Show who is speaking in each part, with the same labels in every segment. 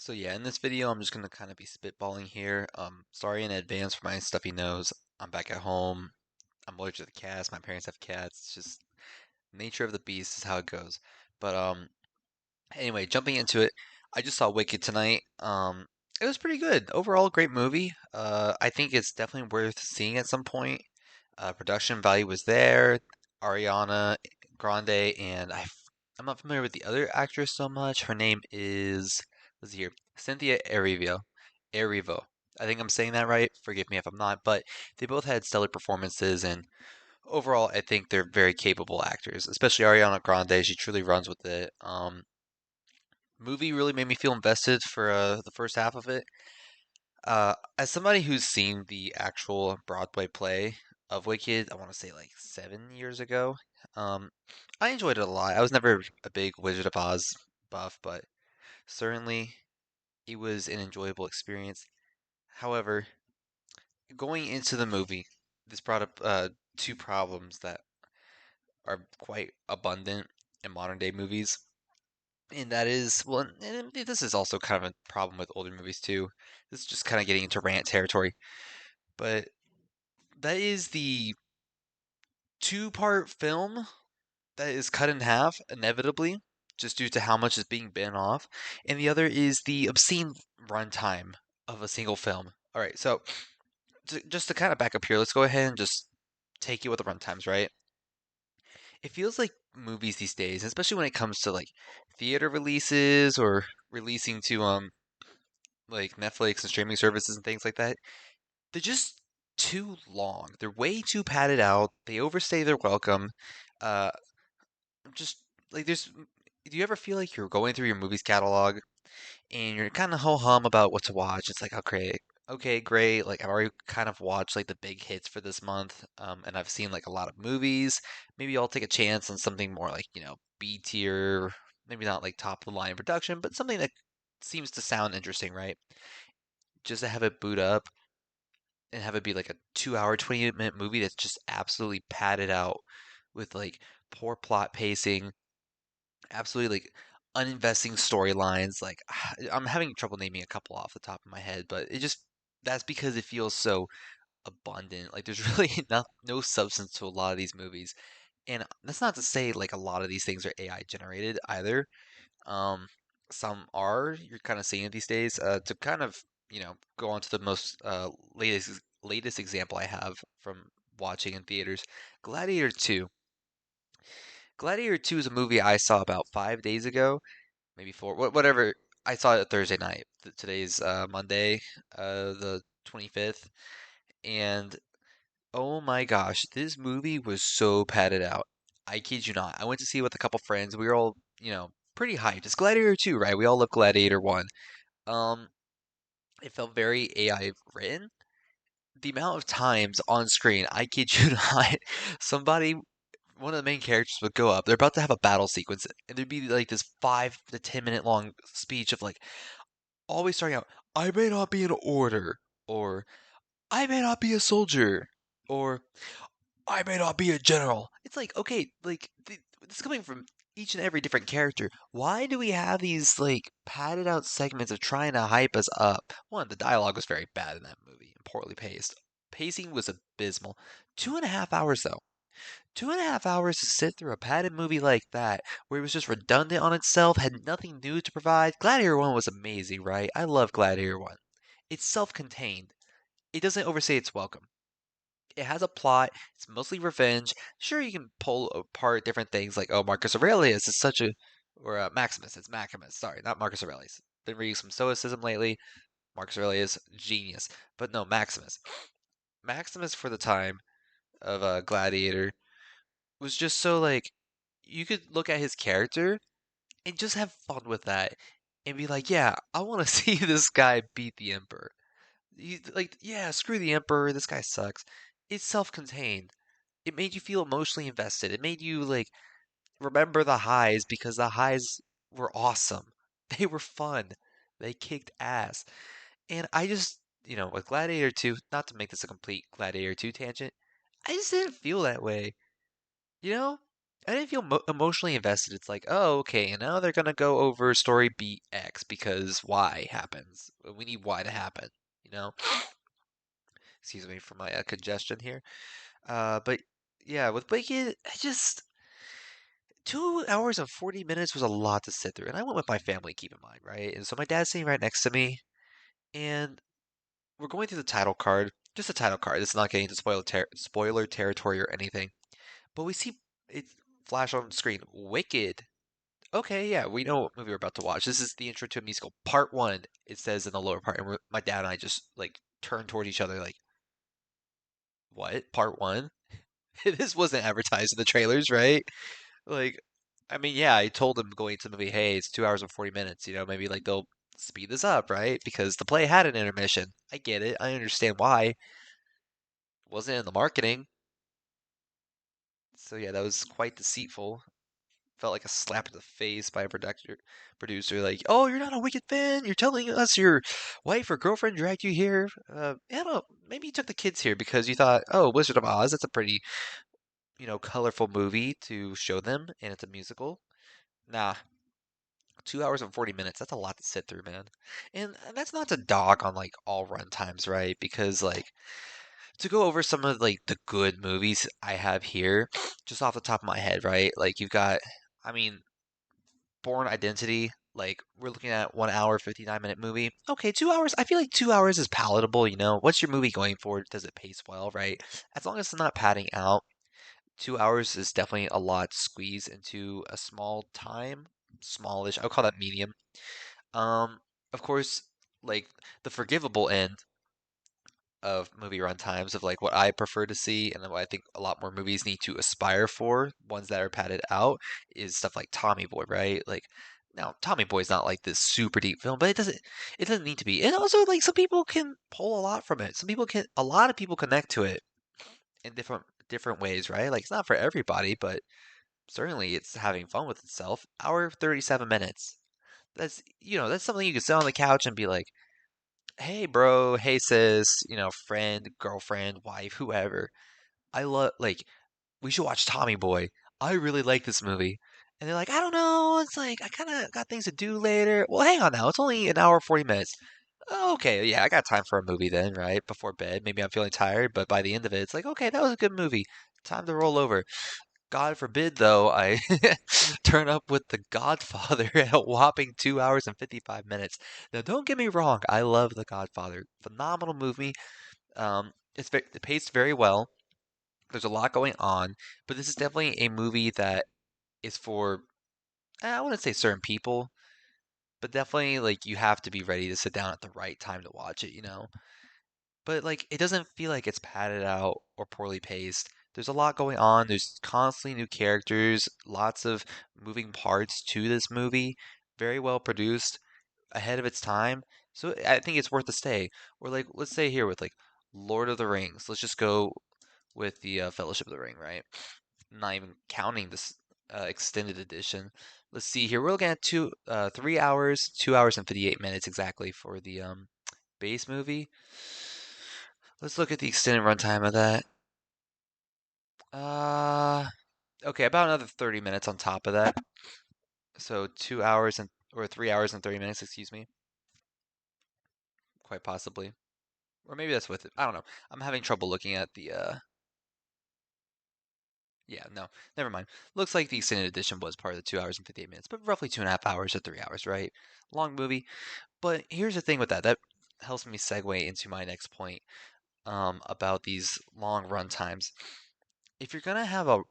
Speaker 1: So yeah, in this video, I'm just gonna kind of be spitballing here. Sorry in advance for my stuffy nose. I'm back at home. I'm allergic to cats. My parents have cats. It's just nature of the beast is how it goes. But anyway, jumping into it, I just saw Wicked tonight. It was pretty good. Overall, great movie. I think it's definitely worth seeing at some point. Production value was there. Ariana Grande and I'm not familiar with the other actress so much. Her name is let's see here, Cynthia Erivo. I think I'm saying that right. Forgive me if I'm not, but they both had stellar performances, and overall, I think they're very capable actors. Especially Ariana Grande, she truly runs with it. Movie really made me feel invested for the first half of it. As somebody who's seen the actual Broadway play of Wicked, I want to say like 7 years ago, um, I enjoyed it a lot. I was never a big Wizard of Oz buff, but certainly it was an enjoyable experience. However, going into the movie, this brought up two problems that are quite abundant in modern day movies. And that is, well, and this is also kind of a problem with older movies too. This is just kind of getting into rant territory. But that is the two-part film that is cut in half, inevitably, just due to how much is being bitten off. And the other is the obscene runtime of a single film. All right, so just to kind of back up here, let's go ahead and just take it with the runtimes, right? It feels like movies these days, especially when it comes to like theater releases or releasing to like Netflix and streaming services and things like that, they're just too long. They're way too padded out. They overstay their welcome. Uh, just like do you ever feel like you're going through your movies catalog and you're kind of ho hum about what to watch? It's like, okay, great. Like I've already kind of watched like the big hits for this month, and I've seen like a lot of movies. Maybe I'll take a chance on something more like B tier, maybe not like top of the line production, but something that seems to sound interesting, right? Just to have it boot up and have it be like a 2 hour, 28-minute movie that's just absolutely padded out with like poor plot pacing, absolutely like uninvesting storylines. Like I'm having trouble naming a couple off the top of my head, but that's because it feels so abundant. Like there's really no substance to a lot of these movies. And that's not to say like a lot of these things are AI generated either. Um, some are. You're kind of seeing it these days. To kind of go on to the most latest example I have from watching in theaters, Gladiator 2. Gladiator 2 is a movie I saw about 5 days ago, maybe four, whatever. I saw it Thursday night. Today's Monday, the 25th, and oh my gosh, this movie was so padded out. I kid you not. I went to see it with a couple friends. We were all, pretty hyped. It's Gladiator 2, right? We all love Gladiator 1. Um, it felt very AI written. The amount of times on screen, I kid you not, somebody, one of the main characters would go up. They're about to have a battle sequence, and there'd be like this 5 to 10 minute long speech of like always starting out, I may not be an orator, or I may not be a soldier, or I may not be a general. It's like, okay, like this is coming from each and every different character. Why do we have these like padded out segments of trying to hype us up? One, the dialogue was very bad in that movie and poorly paced. Pacing was abysmal. 2.5 hours though. 2.5 hours to sit through a padded movie like that, where it was just redundant on itself, had nothing new to provide. Gladiator 1 was amazing, right? I love Gladiator 1. It's self contained, it doesn't overstay its welcome. It has a plot. It's mostly revenge. Sure, you can pull apart different things like, oh, Marcus Aurelius is such a, or Maximus. It's Maximus. Sorry, not Marcus Aurelius. Been reading some Stoicism lately. Marcus Aurelius, genius. But no, Maximus. Maximus for the time of Gladiator was just so like, you could look at his character and just have fun with that and be like, yeah, I want to see this guy beat the Emperor. Like, yeah, screw the Emperor. This guy sucks. It's self-contained. It made you feel emotionally invested. It made you like remember the highs because the highs were awesome. They were fun. They kicked ass. And I just, with Gladiator 2, not to make this a complete Gladiator 2 tangent, I just didn't feel that way. You know? I didn't feel emotionally invested. It's like, oh, okay, and now they're gonna go over story beat X because Y happens. We need Y to happen, you know? Excuse me for my congestion here. But yeah, with Wicked, I just 2 hours and 40 minutes was a lot to sit through, and I went with my family, keep in mind, right? And so my dad's sitting right next to me, and we're going through the title card, just a title card. It's not getting into spoiler territory or anything, but we see it flash on the screen. Wicked. Okay, yeah, we know what movie we're about to watch. This is the intro to a musical, part one. It says in the lower part, and my dad and I just like turn toward each other, like, what? Part one? This wasn't advertised in the trailers, right? Like, I mean, yeah, I told them going to the movie, hey, it's 2 hours and 40 minutes. Maybe like they'll speed this up, right? Because the play had an intermission. I get it. I understand why. It wasn't in the marketing. So yeah, that was quite deceitful. Felt like a slap in the face by a producer, like, oh, you're not a Wicked fan. You're telling us your wife or girlfriend dragged you here. I don't know. Maybe you took the kids here because you thought, oh, Wizard of Oz, that's a pretty, colorful movie to show them, and it's a musical. Nah, 2 hours and 40 minutes. That's a lot to sit through, man. And that's not to dog on like all run times, right? Because like to go over some of like the good movies I have here, just off the top of my head, right? Like you've got, I mean, Born Identity. Like we're looking at 1 hour, 59-minute movie. Okay, 2 hours. I feel like 2 hours is palatable. What's your movie going for? Does it pace well, right? As long as it's not padding out, 2 hours is definitely a lot to squeeze into a small time. Smallish. I would call that medium. Um, of course, like the forgivable end of movie runtimes of like what I prefer to see and then what I think a lot more movies need to aspire for, ones that are padded out, is stuff like Tommy Boy, right? Like now Tommy Boy's not like this super deep film, but it doesn't need to be. And also like some people can pull a lot from it. A lot of people connect to it in different ways, right? Like it's not for everybody, but certainly it's having fun with itself. Hour 37 minutes. That's something you can sit on the couch and be like, hey bro, hey sis, friend, girlfriend, wife, whoever. I love like we should watch Tommy Boy. I really like this movie. And they're like, I don't know, it's like I kind of got things to do later. Well, hang on now. It's only an hour 40 minutes. Okay, yeah, I got time for a movie then, right? Before bed. Maybe I'm feeling tired, but by the end of it, it's like, okay, that was a good movie. Time to roll over. God forbid, though, I turn up with The Godfather at a whopping 2 hours and 55 minutes. Now, don't get me wrong, I love The Godfather. Phenomenal movie. It paced very well. There's a lot going on, but this is definitely a movie that is for, I wouldn't say certain people, but definitely like you have to be ready to sit down at the right time to watch it. But like it doesn't feel like it's padded out or poorly paced. There's a lot going on. There's constantly new characters, lots of moving parts to this movie. Very well produced, ahead of its time. So I think it's worth a stay. Or like let's say here with like Lord of the Rings. Let's just go with the Fellowship of the Ring, right? Not even counting this extended edition. Let's see here. We're looking at 3 hours, 2 hours and 58 minutes exactly for the base movie. Let's look at the extended runtime of that. Uh, okay, about another 30 minutes on top of that. So 2 hours or 3 hours and 30 minutes, excuse me, quite possibly. Or maybe that's with it. I don't know. I'm having trouble looking at the yeah, no, never mind. Looks like the extended edition was part of the 2 hours and 58 minutes, but roughly 2.5 hours or 3 hours, right? Long movie. But here's the thing with that. That helps me segue into my next point about these long run times. If you're gonna have a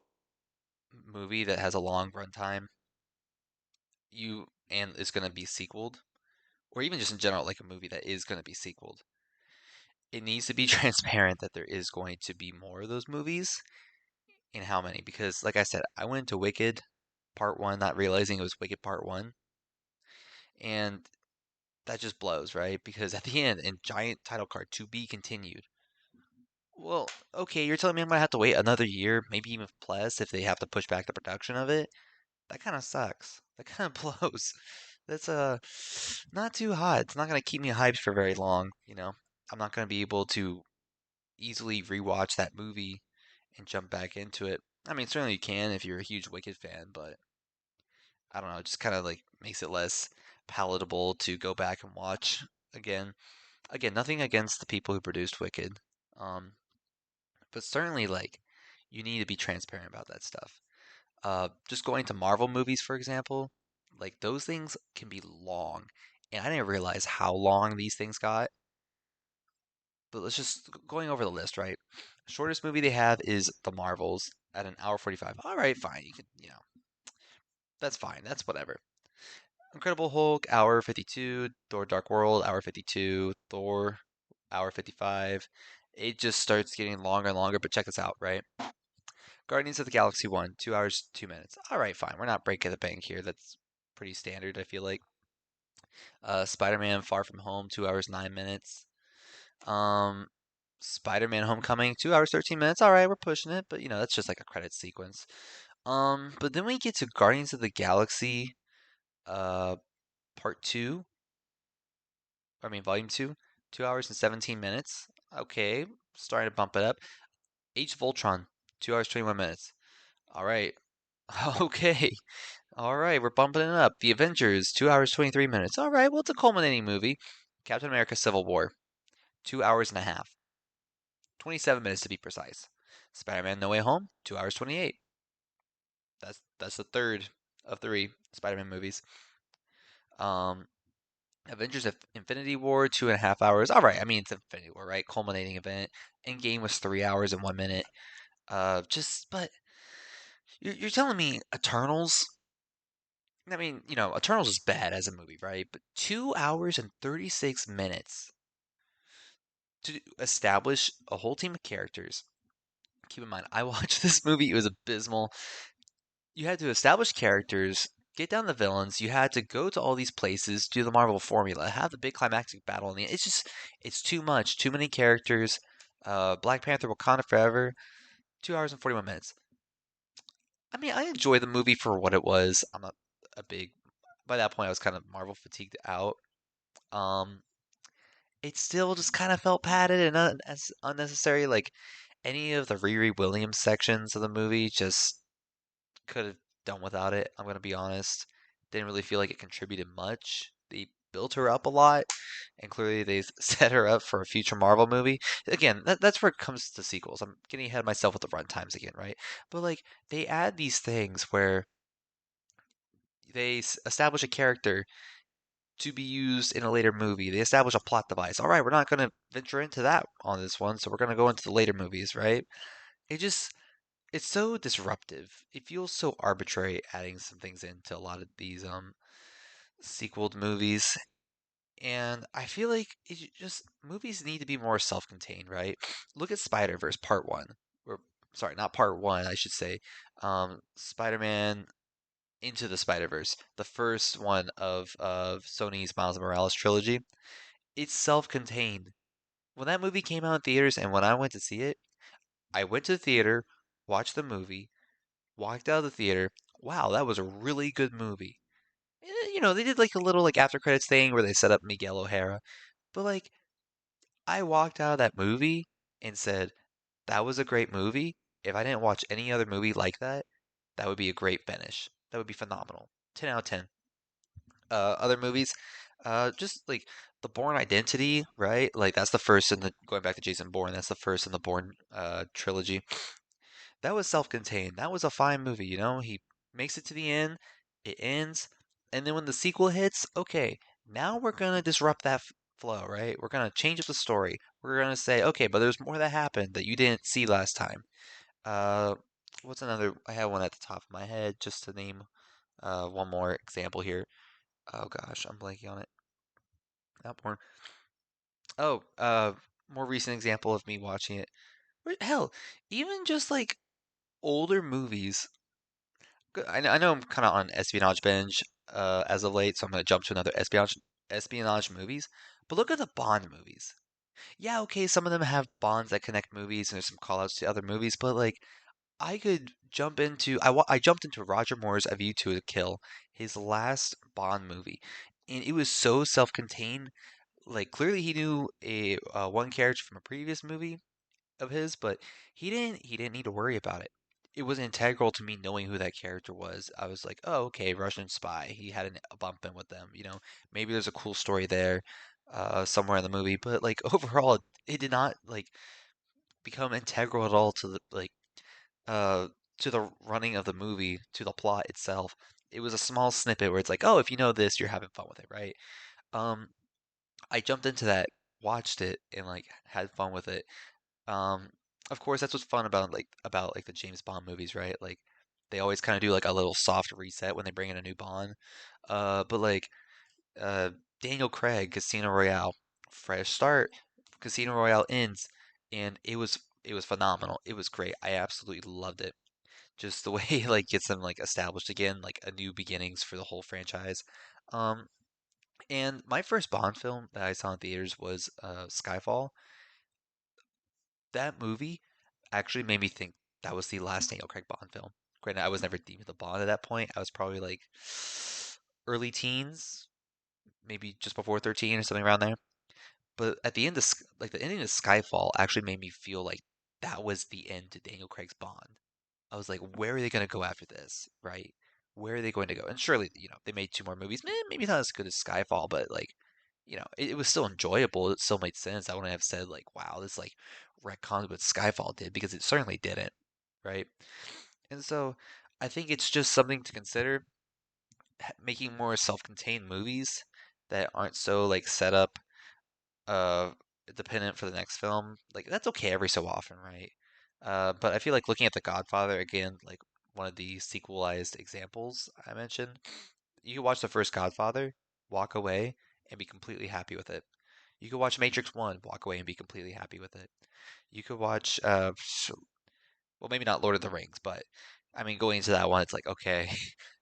Speaker 1: movie that has a long runtime, and is gonna be sequeled, or even just in general, like a movie that is gonna be sequeled, it needs to be transparent that there is going to be more of those movies and how many. Because, like I said, I went into Wicked Part One, not realizing it was Wicked Part One, and that just blows, right? Because at the end, in giant title card, to be continued. Well, okay, you're telling me I'm gonna have to wait another year, maybe even plus, if they have to push back the production of it? That kind of sucks. That kind of blows. That's not too hot. It's not gonna keep me hyped for very long. I'm not gonna be able to easily rewatch that movie and jump back into it. I mean, certainly you can if you're a huge Wicked fan, but I don't know, it just kind of like makes it less palatable to go back and watch again. Again, nothing against the people who produced Wicked, um, but certainly like you need to be transparent about that stuff. Just going to Marvel movies, for example, like those things can be long, and I didn't realize how long these things got. But let's just going over the list, right? Shortest movie they have is The Marvels at an hour 45. All right, fine. You can, that's fine. That's whatever. Incredible Hulk, hour 52. Thor Dark World, hour 52. Thor, hour 55. It just starts getting longer and longer, but check this out, right? Guardians of the Galaxy 1, 2 hours, 2 minutes. All right, fine. We're not breaking the bank here. That's pretty standard, I feel like. Spider Man Far From Home, 2 hours, 9 minutes. Um, Spider Man Homecoming, 2 hours, 13 minutes. All right, we're pushing it, but that's just like a credit sequence. But then we get to Guardians of the Galaxy, uh, Part 2, Volume 2, 2 hours and 17 minutes. Okay, starting to bump it up. Age of Ultron, 2 hours, 21 minutes. All right. Okay. All right, we're bumping it up. The Avengers, 2 hours, 23 minutes. All right, well, it's a culminating movie. Captain America Civil War, 2 hours and a half. 27 minutes to be precise. Spider-Man No Way Home, 2 hours, 28. That's the third of three Spider-Man movies. Um, Avengers Infinity War, 2.5 hours. All right, I mean, it's Infinity War, right? Culminating event. Endgame was 3 hours and 1 minute. But you're telling me Eternals. I mean, Eternals is bad as a movie, right? But 2 hours and 36 minutes to establish a whole team of characters. Keep in mind, I watched this movie, it was abysmal. You had to establish characters, get down the villains, you had to go to all these places, do the Marvel formula, have the big climactic battle, and it's too much, too many characters. Black Panther Wakanda Forever, 2 hours and 41 minutes. I mean, I enjoy the movie for what it was. I'm not a big, by that point, I was kind of Marvel fatigued out. Um, it still just kind of felt padded and as unnecessary. Like any of the Riri Williams sections of the movie just could have done without it. I'm gonna be honest. Didn't really feel like it contributed much. They built her up a lot, and clearly they set her up for a future Marvel movie. Again, that's where it comes to sequels. I'm getting ahead of myself with the run times again, right? But like they add these things where they establish a character to be used in a later movie. They establish a plot device. All right, we're not going to venture into that on this one, so we're going to go into the later movies, right? It just it's so disruptive. It feels so arbitrary adding some things into a lot of these sequeled movies. And I feel like movies need to be more self-contained, right? Look at Spider-Verse Part 1. Or sorry, not Part 1, I should say. Spider-Man Into the Spider-Verse, the first one of Sony's Miles Morales trilogy. It's self-contained. When that movie came out in theaters and when I went to see it, I went to the theater, watched the movie, walked out of the theater. Wow, that was a really good movie. They did like a little like after credits thing where they set up Miguel O'Hara, but like I walked out of that movie and said, that was a great movie. If I didn't watch any other movie like that, that would be a great finish. That would be phenomenal. 10 out of 10. Other movies, just like the Bourne Identity, right? Like that's the first in the going back to Jason Bourne. That's the first in the Bourne trilogy. That was self-contained. That was a fine movie. He makes it to the end, it ends, and then when the sequel hits, okay, now we're gonna disrupt that flow, right? We're gonna change up the story. We're gonna say, okay, but there's more that happened that you didn't see last time. Uh, what's another? I have one at the top of my head just to name one more example here. Oh gosh, I'm blanking on it. Not Bourne. Oh, more recent example of me watching it. Hell, even just like older movies. I know I'm kind of on espionage binge as of late, so I'm gonna jump to another espionage movies. But look at the Bond movies. Yeah, okay, some of them have bonds that connect movies, and there's some callouts to other movies. But like, I could jump into I jumped into Roger Moore's A View to a Kill, his last Bond movie, and it was so self-contained. Like clearly he knew a one character from a previous movie of his, but he didn't need to worry about it. it was integral to me knowing who that character was. I was like, oh, okay, Russian spy. He had a bump in with them. Maybe there's a cool story there, somewhere in the movie. But like overall, it did not like become integral at all uh, to the running of the movie, to the plot itself. It was a small snippet where it's like, oh, if you know this, you're having fun with it, right? Um, I jumped into that, watched it, and like had fun with it. Um, of course, that's what's fun about the James Bond movies, right? Like they always kind of do like a little soft reset when they bring in a new Bond. But like uh, Daniel Craig, Casino Royale, fresh start. Casino Royale ends, and it was phenomenal. It was great. I absolutely loved it. Just the way he like gets them like established again, like a new beginnings for the whole franchise. Um, and my first Bond film that I saw in theaters was Skyfall. That movie actually made me think that was the last Daniel Craig Bond film. Granted, I was never deep into Bond at that point. I was probably like early teens, maybe just before 13 or something around there. But at the end of like the ending of Skyfall actually made me feel like that was the end to Daniel Craig's Bond. I was like, where are they going to go after this, right? Where are they going to go? And surely, they made two more movies. Maybe not as good as Skyfall, but like, it was still enjoyable. It still made sense. I wouldn't have said like, wow, this like retcons what Skyfall did because it certainly didn't, right? And so I think it's just something to consider making more self-contained movies that aren't so like set up uh dependent for the next film. Like that's okay every so often, right? But I feel like looking at The Godfather again, like one of the sequelized examples I mentioned, you could watch the first Godfather, walk away, and be completely happy with it. You could watch Matrix 1, walk away and be completely happy with it. You could watch well, maybe not Lord of the Rings, but I mean going into that one, it's like, okay,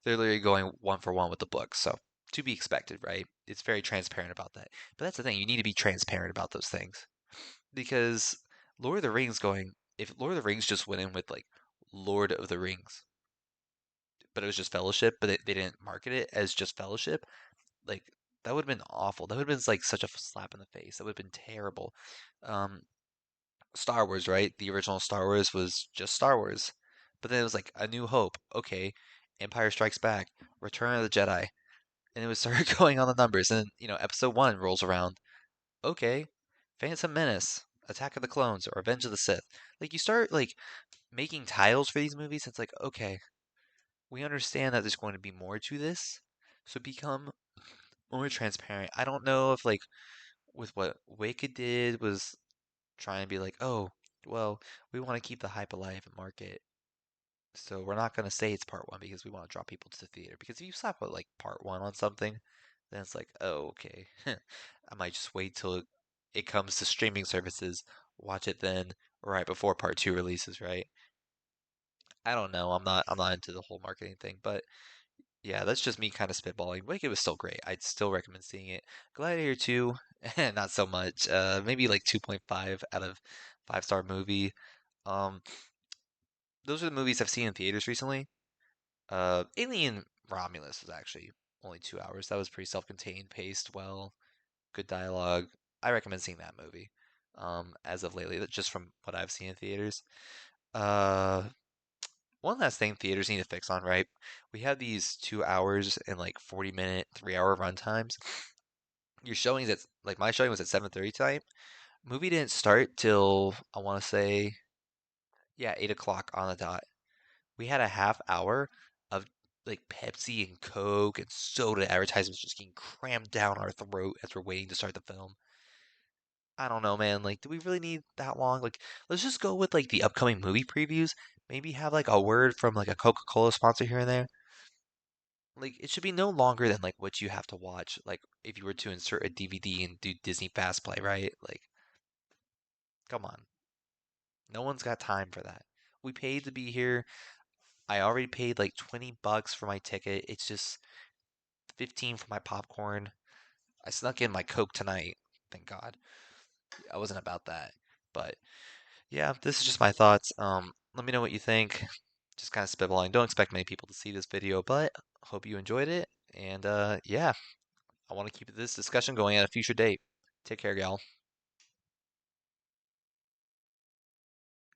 Speaker 1: they're literally going one for one with the book. So to be expected, right? It's very transparent about that. But that's the thing, you need to be transparent about those things. Because Lord of the Rings going, if Lord of the Rings just went in with like Lord of the Rings, but it was just Fellowship, but they didn't market it as just Fellowship, like that would have been awful. That would have been like such a slap in the face. That would have been terrible. Um, Star Wars, right? The original Star Wars was just Star Wars, but then it was like A New Hope. Okay, Empire Strikes Back, Return of the Jedi, and it would start going on the numbers. And then, Episode One rolls around. Okay, Phantom Menace, Attack of the Clones, or Revenge of the Sith. Like you start like making titles for these movies. It's like okay, we understand that there's going to be more to this, so become more transparent. I don't know if like with what Wicked did was trying to be like, oh, well, we want to keep the hype alive and market. So we're not going to say it's part one because we want to draw people to the theater. Because if you slap a, like part one on something, then it's like, oh, okay. I might just wait till it comes to streaming services, watch it then, right before part two releases, right? I don't know. I'm not into the whole marketing thing, but yeah, that's just me kind of spitballing. Wicked was still great. I'd still recommend seeing it. Gladiator 2, not so much. Maybe like 2.5 out of 5-star movie. Um, those are the movies I've seen in theaters recently. Alien Romulus was actually only 2 hours. That was pretty self-contained, paced well, good dialogue. I recommend seeing that movie. As of lately, just from what I've seen in theaters. Uh, one last thing theaters need to fix on, right? We have these 2 hours and like 40-minute, 3-hour run times. Your showings at like my showing was at 7:30 tonight. Movie didn't start till I want to say, yeah, 8 o'clock on the dot. We had a half hour of like Pepsi and Coke and soda advertisements just getting crammed down our throat as we're waiting to start the film. I don't know, man. Like, do we really need that long? Like, let's just go with like the upcoming movie previews. Maybe have like a word from like a Coca-Cola sponsor here and there. Like, it should be no longer than like what you have to watch. Like, if you were to insert a DVD and do Disney Fast Play, right? Like, come on. No one's got time for that. We paid to be here. I already paid like $20 for my ticket. It's just 15 for my popcorn. I snuck in my Coke tonight. Thank God. I wasn't about that. But yeah, this is just my thoughts. Let me know what you think. Just kind of spitballing. Don't expect many people to see this video, but hope you enjoyed it. And yeah, I want to keep this discussion going at a future date. Take care, y'all.